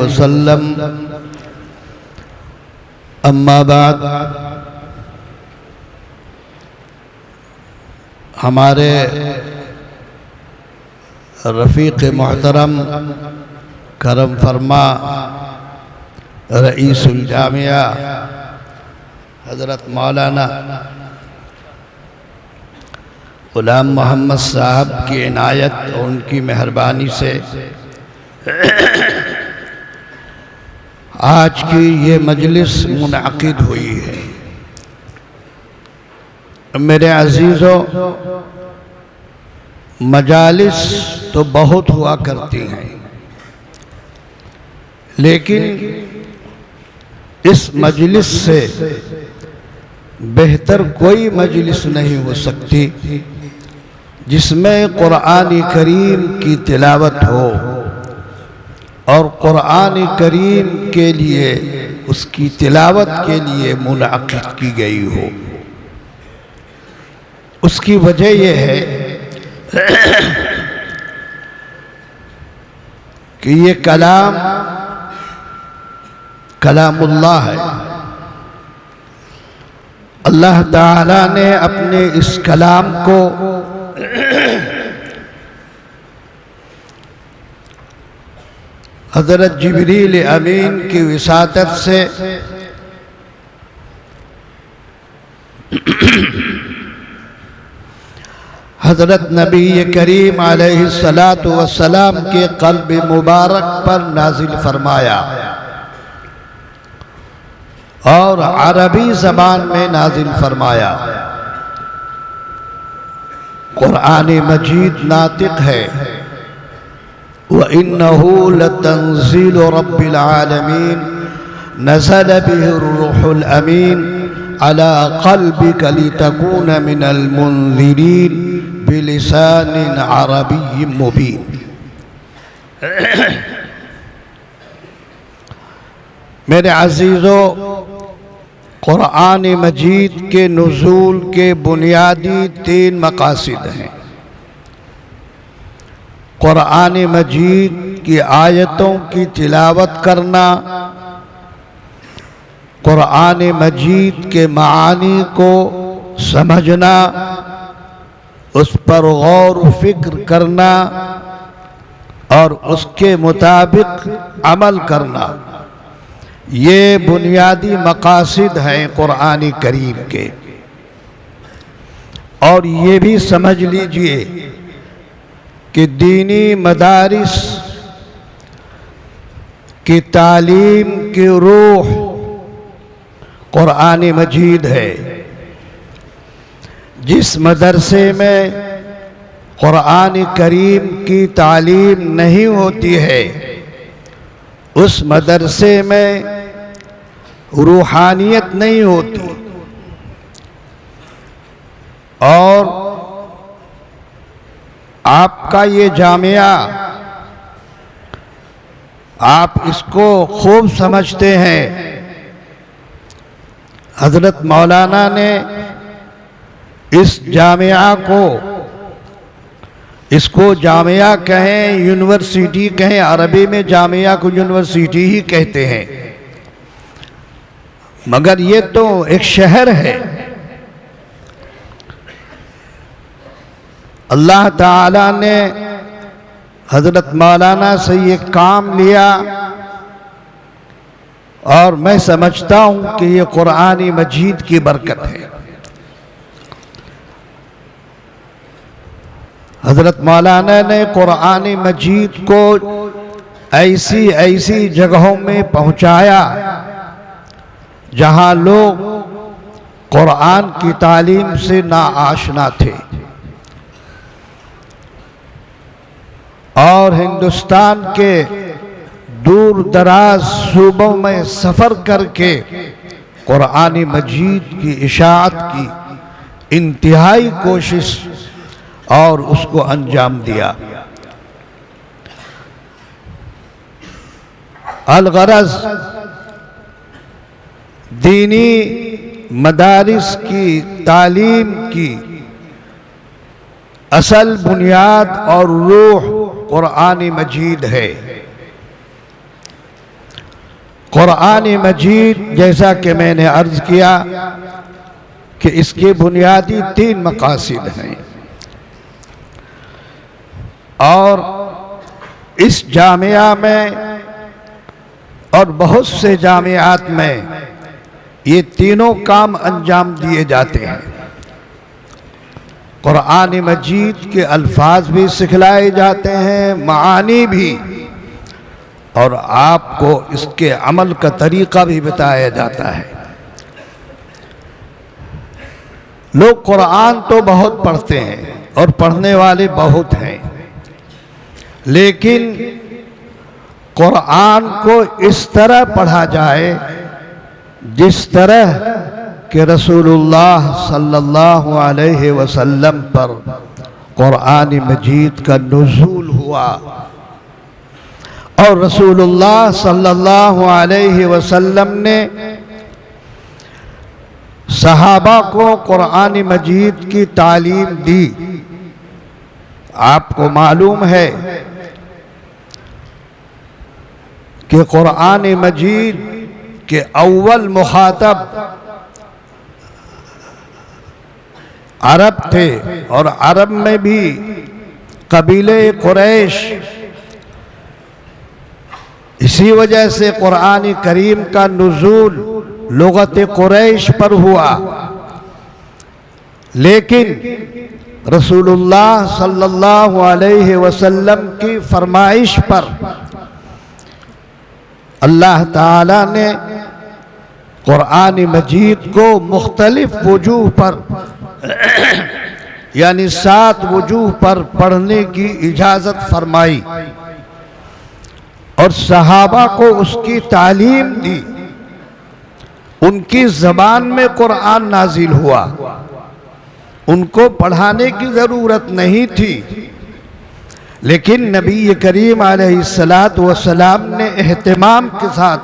वसल्लम। अम्मा बाद, हमारे रफ़ीक़ मोहतरम करम फरमा रईसुल जामिया हज़रत मौलाना ग़ुलाम मोहम्मद साहब की इनायत और उनकी मेहरबानी से आज की ये मजलिस मुनअक़िद हुई है। मेरे अज़ीज़ों, मजालिस तो बहुत हुआ करती हैं, लेकिन इस मजलिस से बेहतर कोई मजलिस नहीं हो सकती जिसमें कुरान करीम की तिलावत हो और कुरान करीम के लिए, उसकी तिलावत के लिए मुनअक़िद की गई हो। उसकी वजह यह है कि ये कलामुल्लाह है। अल्लाह ताला ने अपने इस कलाम को हज़रत जिब्रील अमीन की विसातत से हज़रत नबी करीम अलैहिस्सलातु वस्सलाम के क़ल्ब मुबारक पर नाजिल फरमाया और अरबी ज़बान में नाजिल फरमाया। कुरान मजीद नातिक़ है। व इन्नहु लतंज़ीलु रब्बिल आलमीन नज़ल बिहि रूहुल अमीन अला क़ल्बिक लितकून मिनल मुन्ज़िरीन बिलिसानिन अरबिय्यिन मुबीन। मेरे अज़ीज़ों, कुरान मजीद के नुज़ूल के बुनियादी 3 मक़ासिद हैं। कुरान मजीद की आयतों की तिलावत करना, कुरान मजीद के मानी को समझना, उस पर गौर फिक्र करना और उसके मुताबिक अमल करना, ये बुनियादी मक़ासिद हैं कुरान करीम के। और ये भी समझ लीजिए कि दीनी मदारिस की तालीम की रूह कुरान मजीद है। जिस मदरसे में कुरान करीम की तालीम नहीं होती है, उस मदरसे में रूहानियत नहीं होती। और आपका ये जामिया, आप इसको खूब समझते हैं। हज़रत मौलाना ने इस जामिया को, इसको जामिया कहें, यूनिवर्सिटी कहें, अरबी में जामिया को यूनिवर्सिटी ही कहते हैं, मगर ये तो एक शहर है। अल्लाह ताला ने हज़रत मौलाना से ये काम लिया और मैं समझता हूँ कि ये कुरान मजीद की बरकत है। हज़रत मौलाना ने कुरान मजीद को ऐसी ऐसी जगहों में पहुँचाया जहाँ लोग कुरान की तालीम से नाआशना थे और हिंदुस्तान के दूर दराज सूबों में सफ़र करके कुरान मजीद की इशाअत की इंतहाई कोशिश और उसको अंजाम दिया। अलगरज दीनी मदारिस की तालीम की असल बुनियाद और रूह कुरान मजीद है। कुरान मजीद जैसा कि मैंने अर्ज किया कि इसके बुनियादी 3 मकासिद हैं और इस जामिया में और बहुत से जामियात में ये तीनों काम अंजाम दिए जाते हैं। कुरान मजीद के अल्फाज भी सिखलाए जाते हैं, मानी भी, और आपको इसके अमल का तरीका भी बताया जाता है। लोग कुरान तो बहुत पढ़ते हैं और पढ़ने वाले बहुत हैं, लेकिन कुरान को इस तरह पढ़ा जाए जिस तरह कि रसूलुल्लाह सल्लल्लाहु अलैहि वसल्लम पर कुरान मजीद का नुज़ूल हुआ और रसूलुल्लाह सल्लल्लाहु अलैहि वसल्लम ने सहाबा को कुरान मजीद की तालीम दी। आपको मालूम है कि कुरान मजीद के अव्वल मुखातब अरब थे और अरब में भी कबीले कुरैश। इसी वजह से कुरान करीम का नुज़ूल लुगत कुरैश पर हुआ, लेकिन रसूलुल्लाह सल्लल्लाहु अलैहि वसल्लम की फरमाइश पर अल्लाह ताला ने कुरान मजीद को मुख्तलिफ वजूह पर यानी 7 वजूह पर पढ़ने की इजाज़त फरमाई और सहाबा को उसकी तालीम दी। उनकी ज़बान में कुरान नाजिल हुआ, उनको पढ़ाने की ज़रूरत नहीं थी, लेकिन नबी करीम अलैहिस्सलातु वस्सलाम ने एहतिमाम के साथ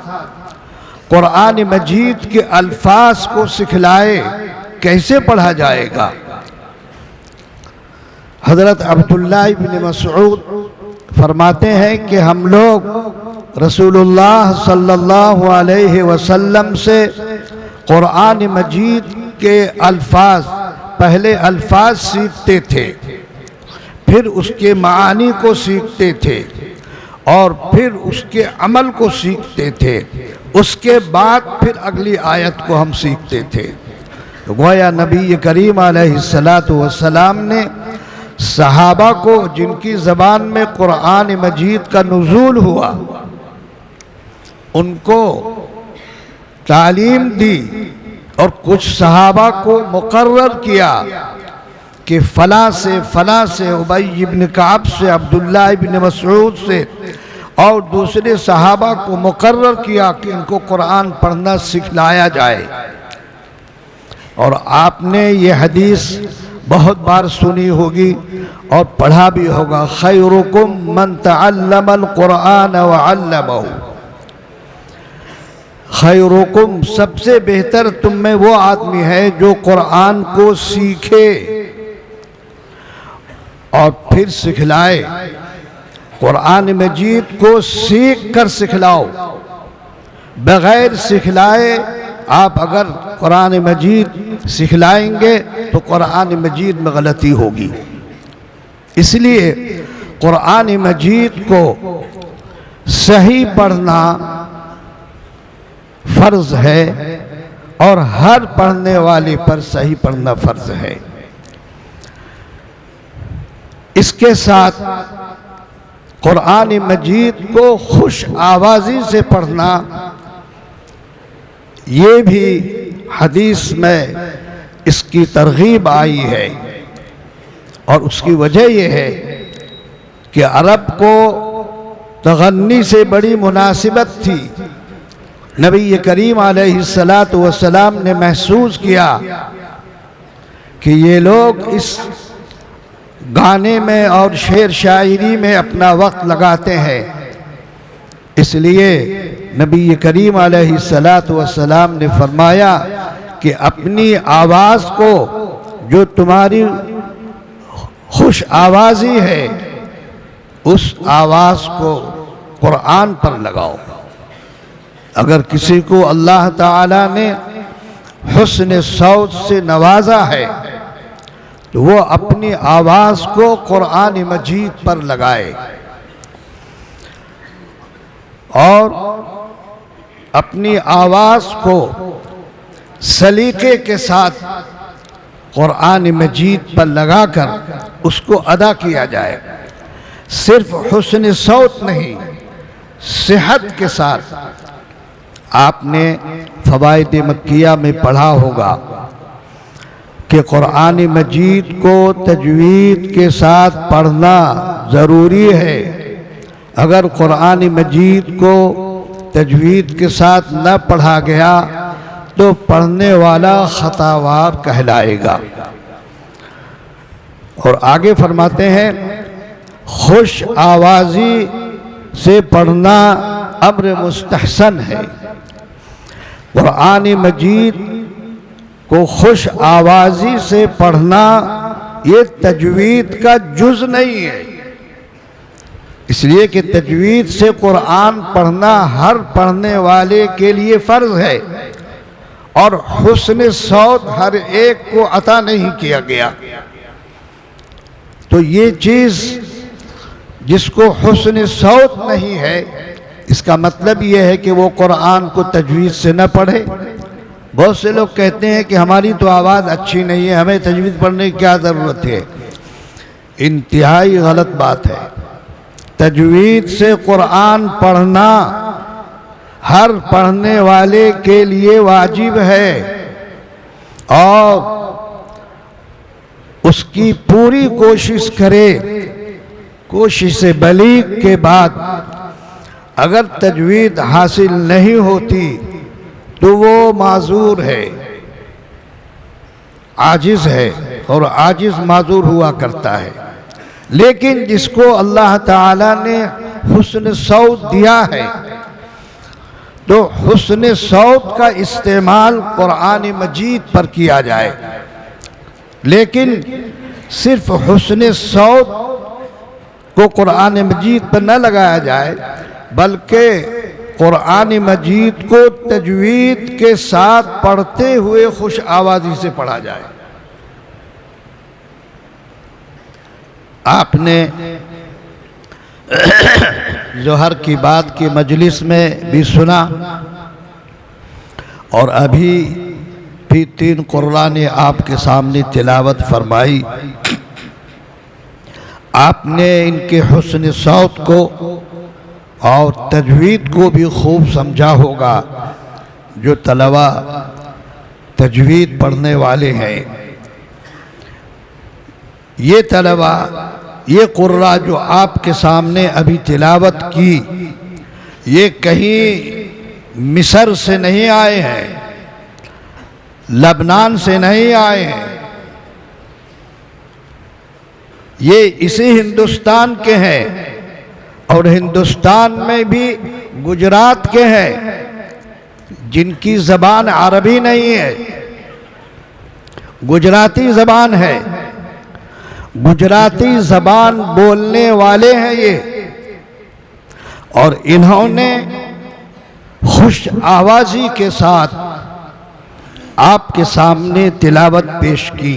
कुरान मजीद के अल्फाज को सिखलाए। कैसे पढ़ा जाएगा? हज़रत अब्दुल्लाह इब्न मसऊद फरमाते हैं कि हम लोग रसूलुल्लाह सल्लल्लाहु अलैहि वसल्लम से कुरान मजीद के अल्फाज, पहले अल्फाज सीखते थे, फिर उसके मानी को सीखते थे और फिर उसके अमल को सीखते थे। उसके बाद फिर अगली आयत को हम सीखते थे। तो गोया नबी करीम अलैहिस्सलातु वस्सलाम ने सहाबा को, जिनकी ज़बान में कुरान मजीद का नुज़ूल हुआ, उनको तालीम दी और कुछ सहाबा को मुकर्रर किया कि फ़लाँ से उबई इब्न काब से, अब्दुल्लाह इब्न मसऊद से और दूसरे सहाबा को मुकर्रर किया कि इनको कुरान पढ़ना सिखलाया जाए। और आपने ये हदीस बहुत बार सुनी होगी और पढ़ा भी होगा, खैरुकुम मन तअल्लमल कुरान व अल्लमहु। खैरुकुम, सबसे बेहतर तुम में वो आदमी है जो कुरान को सीखे और फिर सिखलाए। कुरान मजीद को सीख कर सिखलाओ, बगैर सिखलाए आप अगर कुरान मजीद सिखलाएंगे तो कुरान मजीद में गलती होगी। इसलिए कुरान मजीद को सही पढ़ना फ़र्ज़ है और हर पढ़ने वाले पर सही पढ़ना फ़र्ज़ है। इसके साथ कुरान मजीद को खुश आवाज़ी से पढ़ना, ये भी हदीस में इसकी तरगीब आई है और उसकी वजह यह है कि अरब को तगन्नी से बड़ी मुनासिबत थी। नबी करीम अलैहिस्सलातु वस्सलाम ने महसूस किया कि ये लोग इस गाने में और शेर शायरी में अपना वक्त लगाते हैं, इसलिए नबी करीम अलैहिस्सलातु वस्सलाम ने फरमाया कि अपनी आवाज़ को, जो तुम्हारी खुश आवाज़ी है, उस आवाज़ को कुरान पर लगाओ। अगर किसी को अल्लाह ताला ने हुस्न सौत से नवाजा है तो वो अपनी आवाज़ को कुरान मजीद पर लगाए और अपनी आवाज़ को सलीके के साथ कुरान मजीद पर लगाकर उसको अदा किया जाए। सिर्फ हुस्न सौत नहीं, सेहत के साथ। आपने फ़वाइद मक्किया में पढ़ा होगा कि कुरान मजीद को तजवीद के साथ पढ़ना ज़रूरी है। अगर कुरान मजीद को तजवीद के साथ न पढ़ा गया तो पढ़ने वाला खतावार कहलाएगा। और आगे फरमाते हैं, खुश आवाज़ी से पढ़ना अम्र मुस्तहसन है। कुरान मजीद को खुश आवाज़ी से पढ़ना ये तजवीद का जुज़ नहीं है, इसलिए कि तजवीद से कुरान पढ़ना हर पढ़ने वाले के लिए फ़र्ज़ है और हुस्न सौत हर एक को अता नहीं किया गया। तो ये चीज़ जिसको हुस्न सौत नहीं है, इसका मतलब ये है कि वो कुरान को तजवीद से न पढ़े। बहुत से लोग कहते हैं कि हमारी तो आवाज़ अच्छी नहीं है, हमें तजवीद पढ़ने की क्या ज़रूरत है। इंतहाई गलत बात है। तजवीद से कुरान पढ़ना हर पढ़ने वाले के लिए वाजिब है और उसकी पूरी कोशिश करे। कोशिश से बलीग के बाद अगर तजवीद हासिल नहीं होती तो वो माजूर है, आजिज़ है और आजिज़ माजूर हुआ करता है। लेकिन जिसको अल्लाह ताला ने हुस्न सौत दिया है तो हुस्न सौत का इस्तेमाल कुरान मजीद पर किया जाए। लेकिन सिर्फ हुस्न सौत को कुरान मजीद पर न लगाया जाए, बल्कि कुरान मजीद को तजवीद के साथ पढ़ते हुए खुश आवाज़ी से पढ़ा जाए। आपने जोहर की बात की मजलिस में भी सुना और अभी भी 3 कुर्रा ने आपके सामने तिलावत फरमाई। आपने इनके हुस्न सौत को और तजवीद को भी खूब समझा होगा। जो तलवा तजवीद पढ़ने वाले हैं, ये तलवा, ये कुर्रा जो आपके सामने अभी तिलावत की, ये कहीं मिस्र से नहीं आए हैं, लबनान से नहीं आए हैं, ये इसी हिंदुस्तान के हैं और हिंदुस्तान में भी गुजरात के हैं जिनकी ज़बान अरबी नहीं है, गुजराती ज़बान है। गुजराती ज़बान बोलने वाले हैं ये, और इन्होंने खुश आवाज़ी के साथ आपके सामने तिलावत पेश की।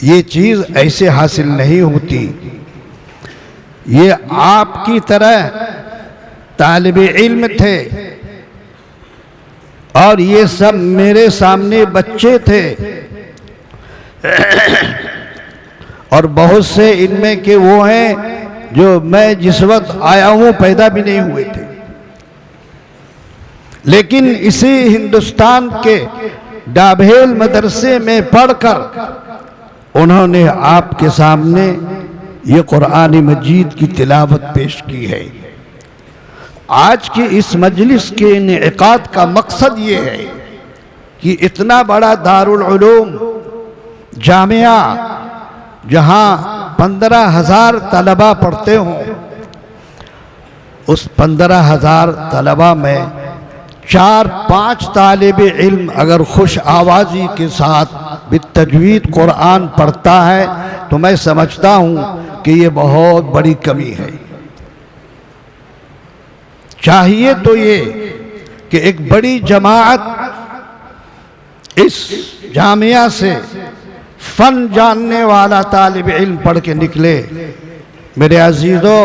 ये चीज़ ऐसे हासिल नहीं होती। ये आपकी तरह तालिब इल्म थे और ये सब मेरे सामने बच्चे थे और बहुत से इनमें के वो हैं जो मैं जिस वक्त आया हूँ पैदा भी नहीं हुए थे, लेकिन इसी हिंदुस्तान के डाभेल मदरसे में पढ़कर उन्होंने आपके सामने ये कुरान मजीद की तिलावत पेश की है। आज की इस मजलिस के इनेकाद का मकसद ये है कि इतना बड़ा दारुल उलूम जामिया जहाँ 15,000 तलबा पढ़ते हों, उस 15,000 तलबा में 4-5 तालिब इल्म अगर खुश आवाज़ी के साथ बितजवीद कुरान पढ़ता है तो मैं समझता हूँ कि ये बहुत बड़ी कमी है। चाहिए तो ये कि एक बड़ी जमात इस जामिया से फन जानने वाला तालिब इल्म पढ़ के निकले। मेरे अजीजों,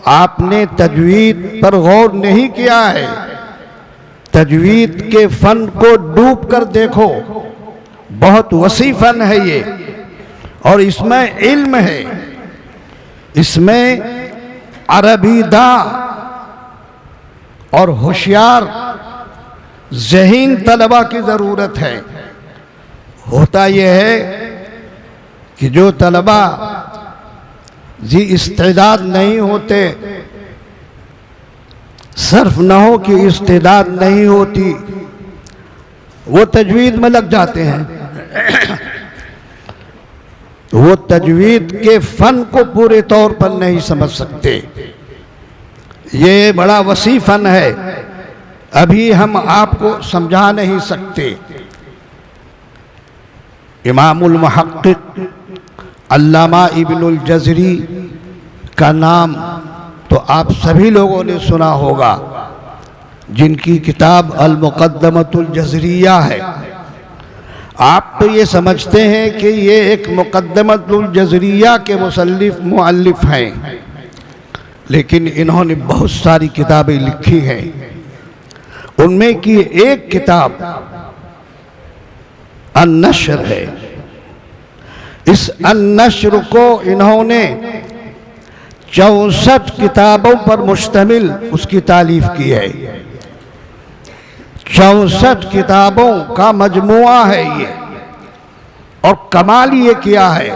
आपने तजवीद पर गौर नहीं किया है। तजवीद के फन को डूब कर देखो, बहुत वसी फन है ये, और इसमें इल्म है, इसमें अरबीदा और होशियार ज़हीन तलबा की ज़रूरत है। होता यह है कि जो तलबा जी इस्तेदाद नहीं होते, सर्फ नहू की इस्तेदाद नहीं होती, वो तजवीद में लग जाते हैं। वो तजवीद के फन को पूरे तौर पर नहीं समझ सकते। ये बड़ा वसी फन है, अभी हम आपको समझा नहीं सकते। इमामुल मुहक्किक अल्लामा इब्नुल जज़री का नाम तो आप सभी लोगों ने सुना होगा, जिनकी किताब अल मुक़द्दमतुल जज़रिया है। आप तो ये समझते हैं कि ये एक मुक़द्दमतुल जज़रिया के मुअल्लिफ हैं, लेकिन इन्होंने बहुत सारी किताबें लिखी हैं। उनमें की एक किताब अन-नश्र है। इस अन-नश्र को इन्होंने 64 किताबों पर मुश्तमिल उसकी तालीफ की है। 64 किताबों का मजमुआ है ये, और कमाल ये किया है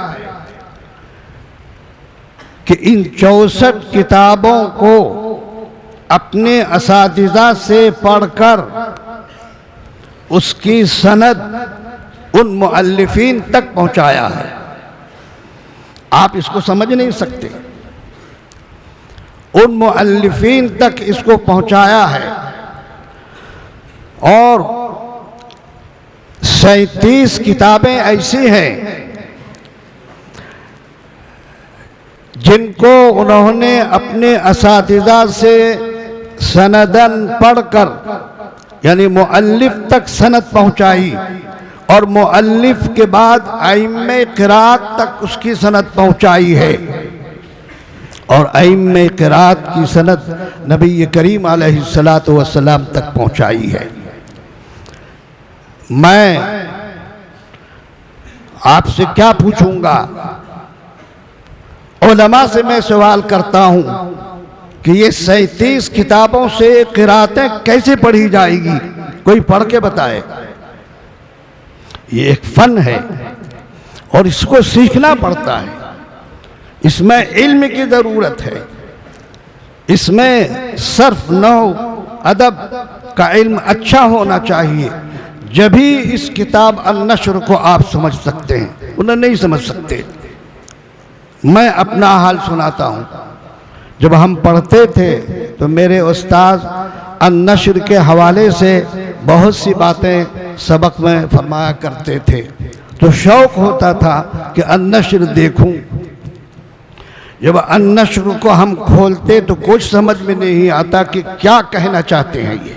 कि इन 64 किताबों को अपने असातिज़ा से पढ़कर उसकी सनद उन मुअल्लिफीन तक पहुंचाया है। आप इसको समझ नहीं सकते। उन मुअल्लिफीन तक इसको पहुंचाया है, और 37 किताबें ऐसी हैं जिनको उन्होंने अपने असातिज़ा से सनदन पढ़कर, यानी मुअल्लिफ तक सनद पहुंचाई, और मुअल्लिफ के बाद आइम्मे क़िराअत तक उसकी सनद पहुंचाई है, और आइम्मे क़िराअत की सनद नबी करीम अलैहिस्सलातु वस्सलाम तक पहुंचाई है। मैं आपसे क्या पूछूंगा, उलमा से मैं सवाल करता हूं कि ये 37 किताबों से क़िराअतें कैसे पढ़ी जाएगी? कोई पढ़ के बताए। ये एक फन है और इसको सीखना पड़ता है। इसमें इल्म की ज़रूरत है, इसमें सर्फ नहू अदब का इल्म अच्छा होना चाहिए, जब ही इस किताब अन-नश्र को आप समझ सकते हैं, उन्हें नहीं समझ सकते। मैं अपना हाल सुनाता हूँ। जब हम पढ़ते थे तो मेरे उस्ताद अन-नश्र के हवाले से बहुत सी बातें सबक में फरमाया करते थे, तो शौक़ होता था कि अन-नश्र देखूं। जब अन-नश्र को हम खोलते तो कुछ समझ में नहीं आता कि क्या कहना चाहते हैं ये,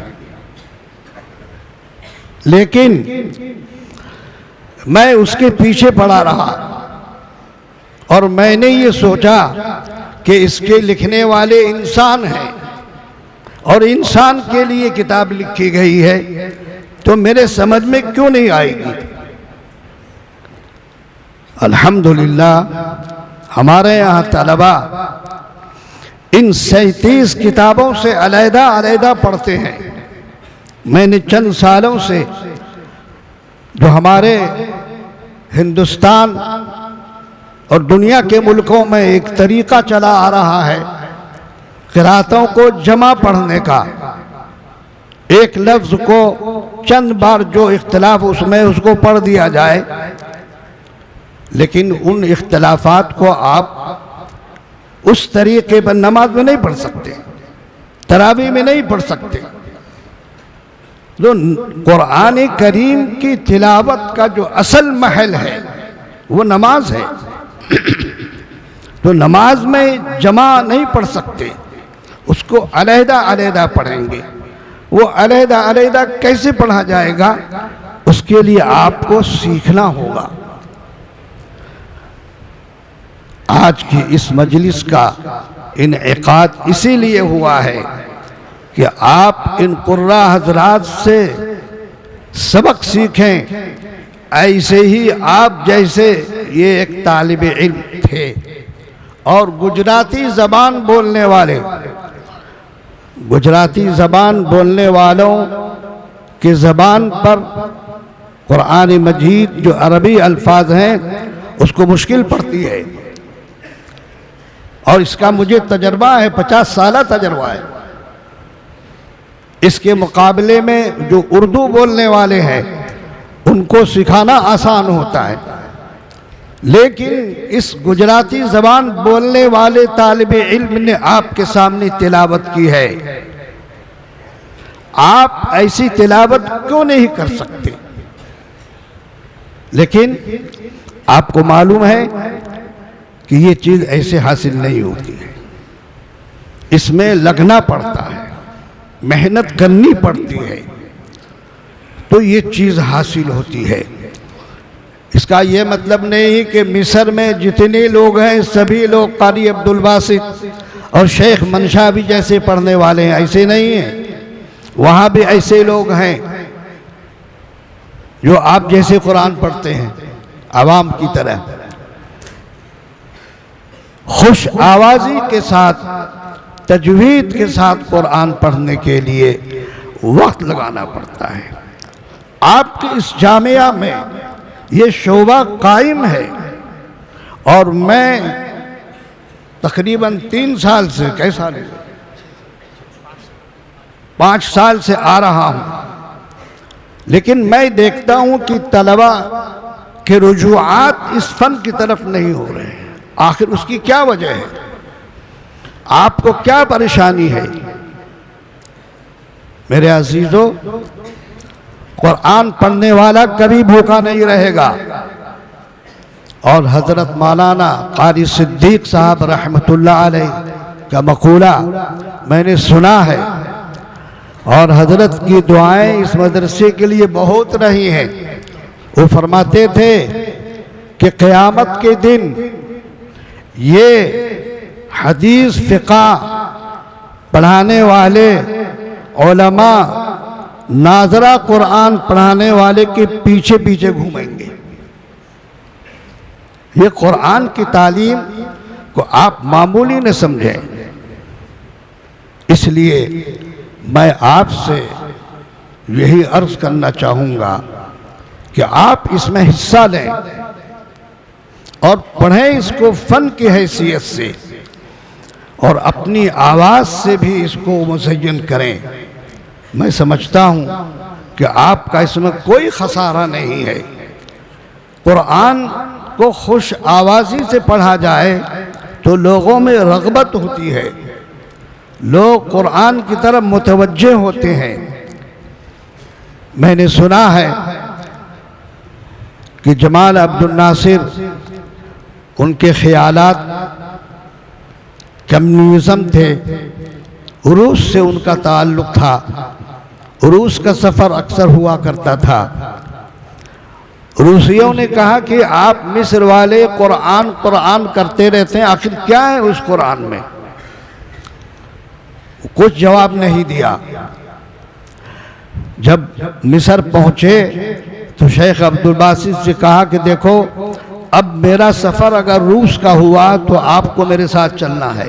लेकिन मैं उसके पीछे पड़ा रहा और मैंने ये सोचा कि इसके लिखने वाले इंसान हैं और इंसान के लिए किताब लिखी गई है, तो मेरे समझ में क्यों नहीं आएगी। अल्हम्दुलिल्लाह हमारे यहाँ तलबा इन 37 किताबों से अलहदा अलहदा पढ़ते हैं। मैंने चंद सालों से जो हमारे हिंदुस्तान और दुनिया के मुल्कों में एक तरीका चला आ रहा है क़िराअतों को जमा पढ़ने का। एक लफ्ज़ को चंद बार जो इख्तिलाफ उसमें उसको पढ़ दिया जाए, लेकिन उन इख्तिलाफात को आप उस तरीके पर नमाज में नहीं पढ़ सकते, तरावी में नहीं पढ़ सकते। तो कुरान करीम की तिलावत का जो असल महल है वो नमाज है। तो नमाज में जमा नहीं पढ़ सकते, उसको अलहदा अलहदा पढ़ेंगे। वो अलहदा अलहदा कैसे पढ़ा जाएगा, उसके लिए आपको सीखना होगा। आज की इस मजलिस का इनेकाद इसीलिए हुआ है कि आप इन कुर्रा हजरात से सबक सीखें। ऐसे ही आप जैसे ये एक तालिब इल्म थे और गुजराती ज़बान बोलने वाले, गुजराती ज़बान बोलने वालों की ज़बान पर कुरान मजीद जो अरबी अल्फाज हैं उसको मुश्किल पड़ती है। और इसका मुझे तजर्बा है, 50 साल तजर्बा है। इसके मुकाबले में जो उर्दू बोलने वाले हैं उनको सिखाना आसान होता है, लेकिन इस गुजराती ज़बान बोलने वाले तालिब इल्म ने आपके सामने तिलावत की है। आप ऐसी तिलावत क्यों नहीं कर सकते? लेकिन आपको मालूम है कि ये चीज़ ऐसे हासिल नहीं होती है, इसमें लगना पड़ता है, मेहनत करनी पड़ती है, तो ये चीज़ हासिल होती है। इसका ये मतलब नहीं कि मिस्र में जितने लोग हैं सभी लोग कारी अब्दुल बासित और शेख मनशावी जैसे पढ़ने वाले हैं, ऐसे नहीं हैं। वहाँ भी ऐसे लोग हैं जो आप जैसे कुरान पढ़ते हैं, आवाम की तरह। खुश आवाज़ी के साथ, तजवीद के साथ कुरान पढ़ने के लिए वक्त लगाना पड़ता है। आपके इस जामिया में ये शोबा कायम है और मैं तकरीबन 3 साल से, कैसा नहीं 5 साल से आ रहा हूँ, लेकिन मैं देखता हूँ कि तलबा के रुजुआत इस फन की तरफ नहीं हो रहे हैं। आखिर उसकी क्या वजह है? आपको क्या परेशानी है? मेरे अजीजों, कुरान पढ़ने वाला कभी भूखा नहीं रहेगा। और हजरत मौलाना कारी सिद्दीक साहब रहमतुल्लाह अलैह का मकूला मैंने सुना है और हजरत की दुआएं इस मदरसे के लिए बहुत रही हैं। वो फरमाते थे कि क़यामत के दिन ये हदीस फ़िक़ा पढ़ाने वाले उलमा नाजरा कुरान पढ़ाने वाले के पीछे पीछे घूमेंगे। ये कुरान की तालीम को आप मामूली न समझें। इसलिए मैं आपसे यही अर्ज करना चाहूँगा कि आप इसमें हिस्सा लें और पढ़ें इसको फ़न की हैसियत से और अपनी आवाज़ से भी इसको मुज़य्यन करें। मैं समझता हूँ कि आपका इसमें कोई खसारा नहीं है। कुरान को खुश आवाज़ी से पढ़ा जाए तो लोगों में रग़बत होती है, लोग कुरान की तरफ मुतवज्जे होते हैं। मैंने सुना है कि जमाल अब्दुल नासिर उनके ख़यालात कम्युनिज़म थे, उरूस से उनका ताल्लुक़ था, उरूस का सफ़र अक्सर हुआ करता था। रूसियों ने कहा कि आप मिस्र वाले कुरान कुरान करते रहते हैं, आखिर क्या है उस कुरान में? कुछ जवाब नहीं दिया। जब मिस्र पहुँचे तो शेख अब्दुल बासित से कहा कि देखो, अब मेरा सफ़र अगर रूस का हुआ तो आपको मेरे साथ चलना है।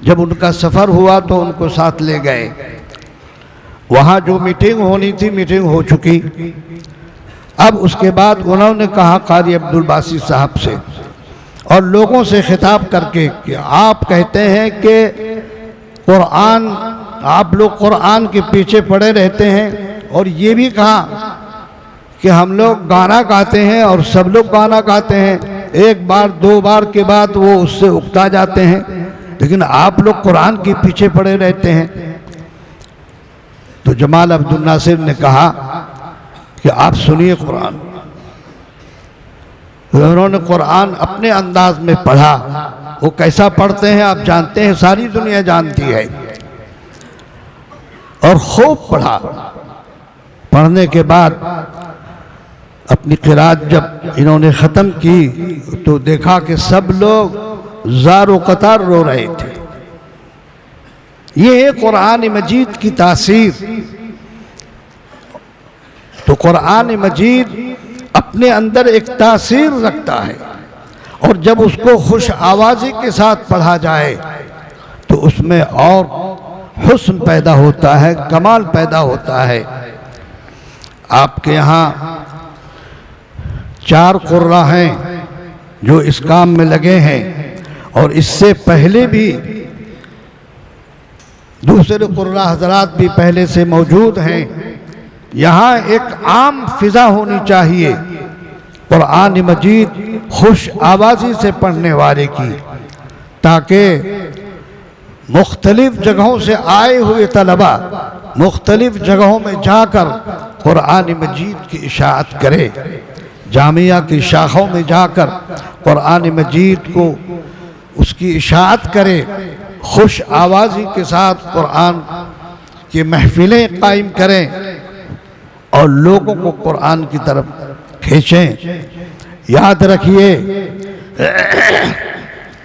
जब उनका सफ़र हुआ तो उनको साथ ले गए। वहाँ जो मीटिंग होनी थी मीटिंग हो चुकी अब उसके बाद उन्होंने कहा कारी अब्दुल बासित साहब से और लोगों से खिताब करके कि आप कहते हैं कि कुरान, आप लोग कुरान के पीछे पड़े रहते हैं, और ये भी कहा कि हम लोग गाना गाते हैं और सब लोग गाना गाते हैं, एक बार दो बार के बाद वो उससे उकता जाते हैं, लेकिन आप लोग कुरान के पीछे पड़े रहते हैं। तो जमाल अब्दुल नासिर ने कहा कि आप सुनिए कुरान। उन्होंने कुरान अपने अंदाज में पढ़ा। वो कैसा पढ़ते हैं आप जानते हैं, सारी दुनिया जानती है। और खूब पढ़ा। पढ़ने के बाद अपनी क़िरात जब इन्होंने ख़त्म की तो देखा कि सब लोग ज़ारो क़तार रो रहे थे। ये है कुरान मजीद की तासीर। तो कुरान मजीद अपने अंदर एक तासीर रखता है, और जब उसको खुश आवाज़ी के साथ पढ़ा जाए तो उसमें और हुस्न पैदा होता है, कमाल पैदा होता है। आपके यहाँ 4 कुर्रा हैं जो इस काम में लगे हैं, और इससे पहले भी दूसरे कुर्रा हजरात भी पहले से मौजूद हैं। यहाँ एक आम फिजा होनी चाहिए कुरान मजीद खुश आवाज़ी से पढ़ने वाले की, ताकि मुख्तलिफ जगहों से आए हुए तलबा मुख्तलिफ जगहों में जाकर कुरान मजीद की इशाअत करे, जामिया की शाखों में जाकर कुरान मजीद को उसकी इशाअत करे, खुश आवाज़ी के साथ कुरान की महफिलें कायम करें और लोगों को कुरान की तरफ खींचें। याद रखिए,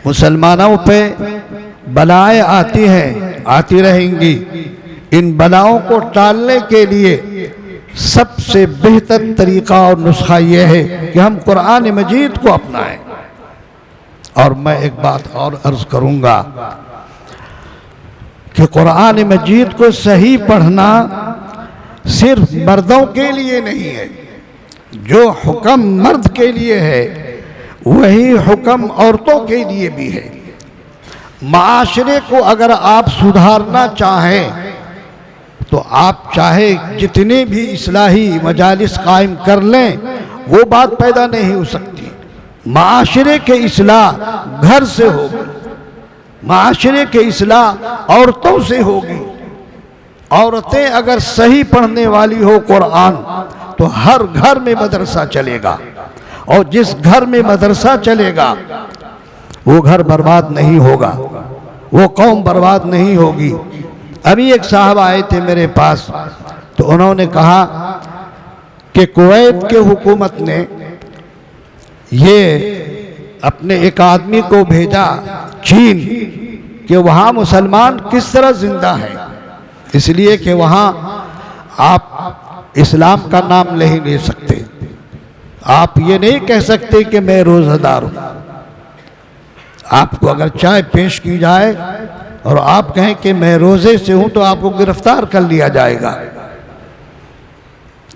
मुसलमानों पे बलाएं आती हैं, आती रहेंगी। इन बलाओं को टालने के लिए सबसे बेहतर तरीका और नुस्खा यह है कि हम कुरान मजीद को अपनाएं। और मैं एक बात और अर्ज करूंगा कि कुरान मजीद को सही पढ़ना सिर्फ मर्दों के लिए नहीं है। जो हुक्म मर्द के लिए है वही हुक्म औरतों के लिए भी है। माशरे को अगर आप सुधारना चाहें तो आप चाहे जितने भी इस्लाही मजालिस कायम कर लें, वो बात पैदा नहीं हो सकती। माशरे के इस्लाह घर से होगी, माशरे के इस्लाह औरतों से होगी। औरतें अगर सही पढ़ने वाली हो कुरान तो हर घर में मदरसा चलेगा, और जिस घर में मदरसा चलेगा वो घर बर्बाद नहीं होगा, वो कौम बर्बाद नहीं होगी। अभी एक साहब आए थे मेरे पास, तो उन्होंने कहा कि कुवैत के हुकूमत ने ये अपने एक आदमी को भेजा चीन कि वहाँ मुसलमान किस तरह जिंदा है, इसलिए कि वहाँ आप इस्लाम का नाम नहीं ले सकते। आप ये नहीं कह सकते कि मैं रोज़ादार हूँ। आपको अगर चाय पेश की जाए और आप कहें कि मैं रोज़े से हूँ तो आपको गिरफ्तार कर लिया जाएगा।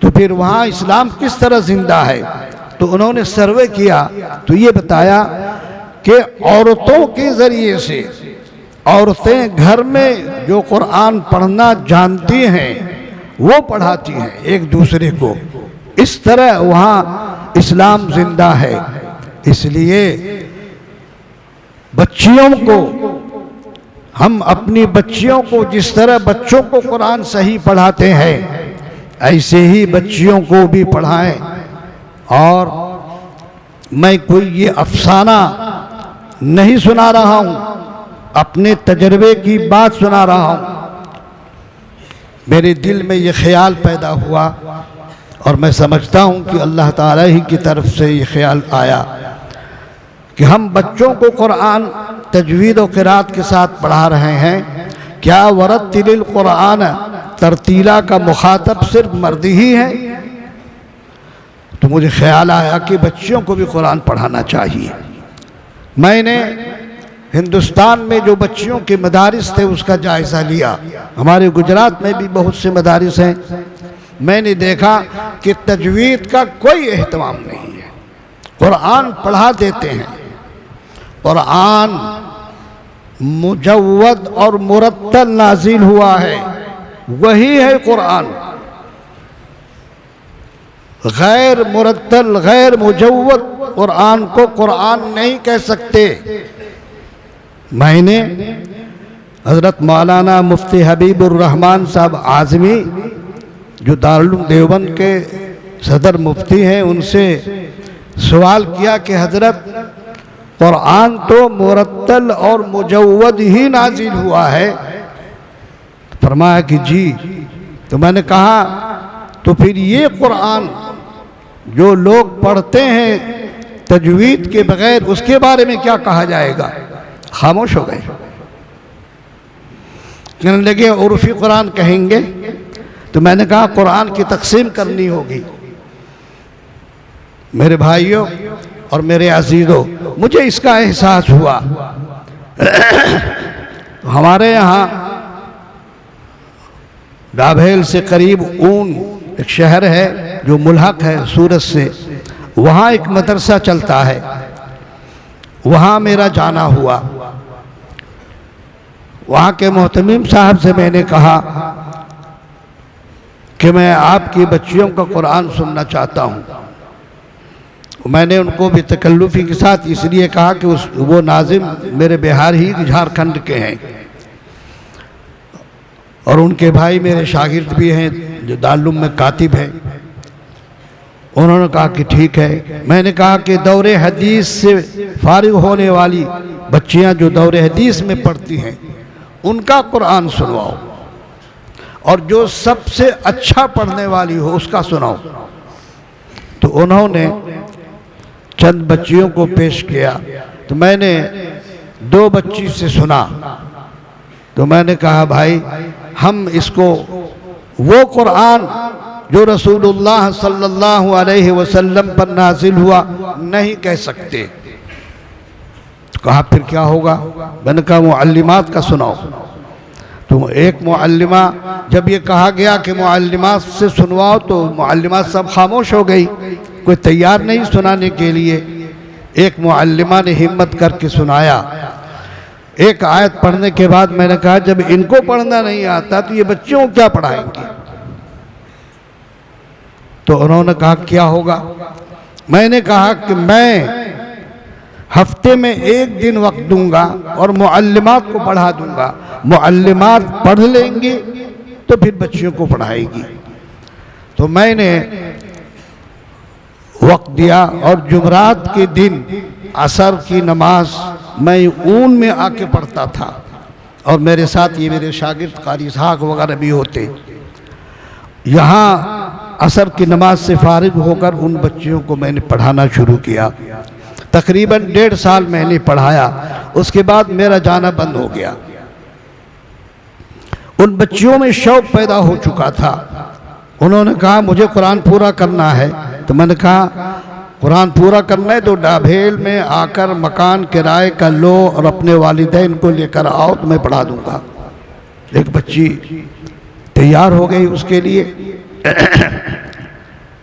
तो फिर वहाँ इस्लाम किस तरह जिंदा है? तो उन्होंने सर्वे किया तो ये बताया कि औरतों के ज़रिए से औरतें घर में जो कुरान पढ़ना जानती हैं वो पढ़ाती हैं एक दूसरे को। इस तरह वहाँ इस्लाम जिंदा है। इसलिए बच्चियों को, हम अपनी बच्चियों को जिस तरह बच्चों को कुरान सही पढ़ाते हैं ऐसे ही बच्चियों को भी पढ़ाएं। और मैं कोई ये अफसाना नहीं सुना रहा हूँ, अपने तजर्बे की बात सुना रहा हूँ। मेरे दिल में ये ख्याल पैदा हुआ और मैं समझता हूँ कि अल्लाह ताला ही की तरफ से ये ख्याल आया कि हम बच्चों को कुरान तजवीद और क़िरात के साथ पढ़ा रहे हैं। क्या वरत्तिलिल कुरान तरतीला का मुखातब सिर्फ मर्द ही है? तो मुझे ख्याल आया कि बच्चियों को भी कुरान पढ़ाना चाहिए। मैंने हिंदुस्तान में जो बच्चियों के मदारिस थे उसका जायज़ा लिया। हमारे गुजरात में भी बहुत से मदारिस हैं, मैंने देखा कि तजवीद का कोई एहतमाम नहीं है। कुरान पढ़ा देते हैं, कुरान मुजव्वद और मुरत्तल नाजिल हुआ है, वही है कुरान। गैर मुरत्तल गैर मुजव्वद कुरान को कुरान नहीं कह सकते। मैंने हज़रत मौलाना मुफ्ती हबीबुर रहमान साहब आज़मी जो दारुल देवबंद के सदर मुफ्ती हैं, उनसे सवाल किया कि हज़रत कुरान तो मुरत्तल और मुजव्वद ही नाजिल हुआ है। फरमाया कि जी। तो मैंने कहा तो फिर ये कुरान जो लोग पढ़ते हैं तजवीद के बगैर, उसके बारे में क्या कहा जाएगा? खामोश हो गए। कहने लगे उर्फी कुरान कहेंगे। तो मैंने कहा कुरान की तकसीम करनी होगी। मेरे भाइयों और मेरे अजीजों, मुझे इसका एहसास हुआ। हमारे यहाँ डाभेल से करीब ऊन एक शहर है जो मुल्हक है सूरत से, वहाँ एक मदरसा चलता है। वहाँ मेरा जाना हुआ। वहाँ के मोहतमीम साहब से मैंने कहा कि मैं आपकी बच्चियों का कुरान सुनना चाहता हूँ। मैंने उनको भी तकल्लुफ़ी के साथ इसलिए कहा कि वो नाजिम मेरे बिहार ही झारखंड के हैं और उनके भाई मेरे शागिर्द भी हैं जो दारुल में कातिब हैं। उन्होंने कहा कि ठीक है। मैंने कहा कि दौरे हदीस से फारिग होने वाली बच्चियां जो दौरे हदीस में पढ़ती हैं उनका कुरान सुनवाओ, और जो सबसे अच्छा पढ़ने वाली हो उसका सुनाओ। तो उन्होंने चंद बच्चियों को पेश किया। तो मैंने दो बच्ची से सुना। तो मैंने कहा भाई हम इसको वो कुरान जो रसूलुल्लाह सल्लल्लाहु अलैहि वसल्लम पर नाजिल हुआ नहीं कह सकते। तो कहा फिर क्या होगा? मैंने कहा मुअल्लिमात का सुनाओ। तो एक मुअल्लिमा, जब ये कहा गया कि मुअल्लिमात से सुनवाओ तो मुअल्लिमात सब खामोश हो गई, कोई तैयार नहीं सुनाने के लिए। एक मुअल्लिमा ने हिम्मत करके सुनाया। एक आयत पढ़ने के बाद मैंने कहा जब इनको पढ़ना नहीं आता तो ये बच्चों को क्या पढ़ाएंगे? तो उन्होंने कहा क्या होगा? मैंने कहा कि मैं हफ्ते में एक दिन वक्त दूंगा और मुअल्लिमात को पढ़ा दूंगा। मुअल्लिमात पढ़ लेंगी तो फिर बच्चियों को पढ़ाएगी। तो मैंने वक्त दिया और जुमरात के दिन असर की नमाज मैं ऊन में आके पढ़ता था और मेरे साथ ये मेरे शागिर्द कारी इसहाक वगैरह भी होते। यहाँ असर की नमाज से फारिग होकर उन बच्चियों को मैंने पढ़ाना शुरू किया। तकरीबन 1.5 साल मैंने पढ़ाया। उसके बाद मेरा जाना बंद हो गया। उन बच्चियों में शौक पैदा हो चुका था। उन्होंने कहा मुझे कुरान पूरा करना है। तो मैंने कहा कुरान पूरा करना है तो डाभेल में आकर मकान किराए का लो और अपने वालिदैन को लेकर आओ तो मैं पढ़ा दूंगा। एक बच्ची तैयार हो गई उसके लिए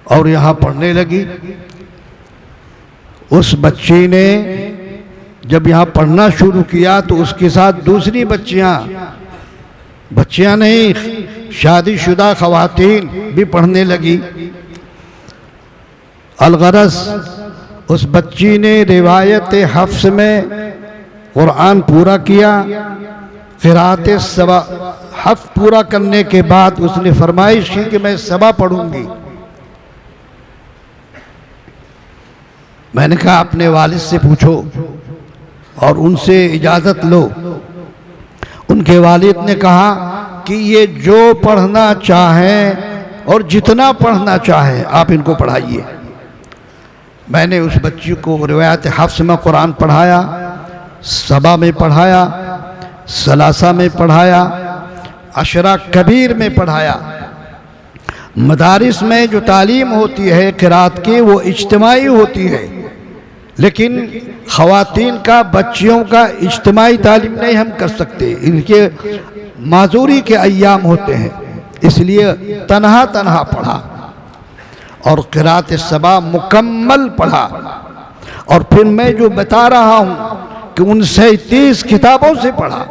और यहाँ पढ़ने लगी। उस बच्ची ने जब यहाँ पढ़ना शुरू किया तो उसके साथ दूसरी बच्चियां नहीं, शादीशुदा खवातीन भी पढ़ने लगी। अलगरस उस बच्ची ने रिवायत हफ्स में कुरान पूरा किया। क़िराअत सबा हफ्स पूरा करने के बाद उसने फरमाइश की कि मैं सबा पढ़ूंगी। मैंने कहा अपने वालिद से पूछो और उनसे इजाज़त लो। उनके वालिद ने कहा कि ये जो पढ़ना चाहें और जितना पढ़ना चाहें आप इनको पढ़ाइए। मैंने उस बच्ची को रिवायत हफ्स में कुरान पढ़ाया, सबा में पढ़ाया, सलासा में पढ़ाया, अशरा कबीर में पढ़ाया। मदारिस में जो तालीम होती है क़िराअत की वो इज्तिमाई होती है, लेकिन ख़वातीन का बच्चियों का इज्तिमाई तालीम नहीं हम कर सकते। इनके माजूरी के अय्याम होते हैं, इसलिए तन्हा तन्हा पढ़ा और क़िरात सबा मुकम्मल पढ़ा। और फिर मैं जो बता रहा हूँ कि उन 37 किताबों से पढ़ा,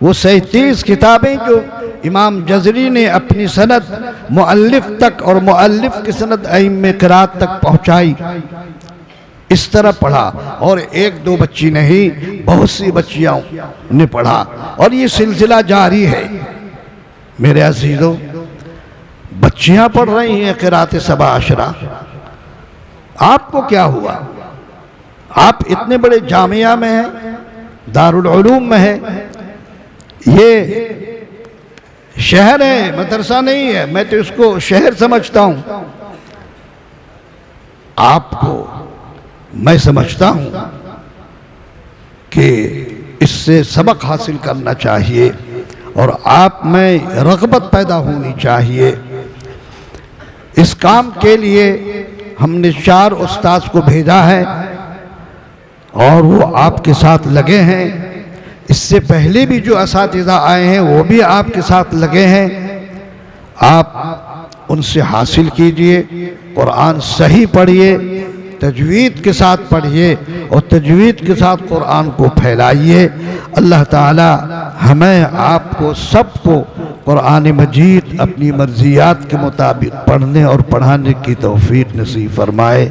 वो 37 किताबें जो इमाम जज़री ने अपनी सनद मुअल्लिफ तक और मुअल्लिफ की सनद अइम्मे क़िरात तक पहुँचाई, इस तरह पढ़ा। और एक दो बच्ची नहीं, बहुत सी बच्चियों ने पढ़ा और ये सिलसिला जारी है। मेरे अजीज़ों, बच्चियां पढ़ रही हैं क़िरात सबा अशरा, आपको क्या हुआ? आप इतने बड़े जामिया में हैं, दारुल उलूम में है, ये शहर है, मदरसा नहीं है, मैं तो इसको शहर समझता हूं। आपको मैं समझता हूं कि इससे सबक हासिल करना चाहिए और आप में रग़बत पैदा होनी चाहिए। इस काम के लिए हमने 4 उस्ताद को भेजा है और वो आपके साथ लगे हैं। इससे पहले भी जो असातिज़ा आए हैं वो भी आपके साथ लगे हैं। आप उनसे हासिल कीजिए, कुरान सही पढ़िए, तजवीद के साथ पढ़िए और तजवीद के साथ कुरान को फैलाइए। अल्लाह ताला हमें आपको सबको कुरान मजीद अपनी मर्जियात के मुताबिक पढ़ने और पढ़ाने की तौफीक नसीब फरमाए।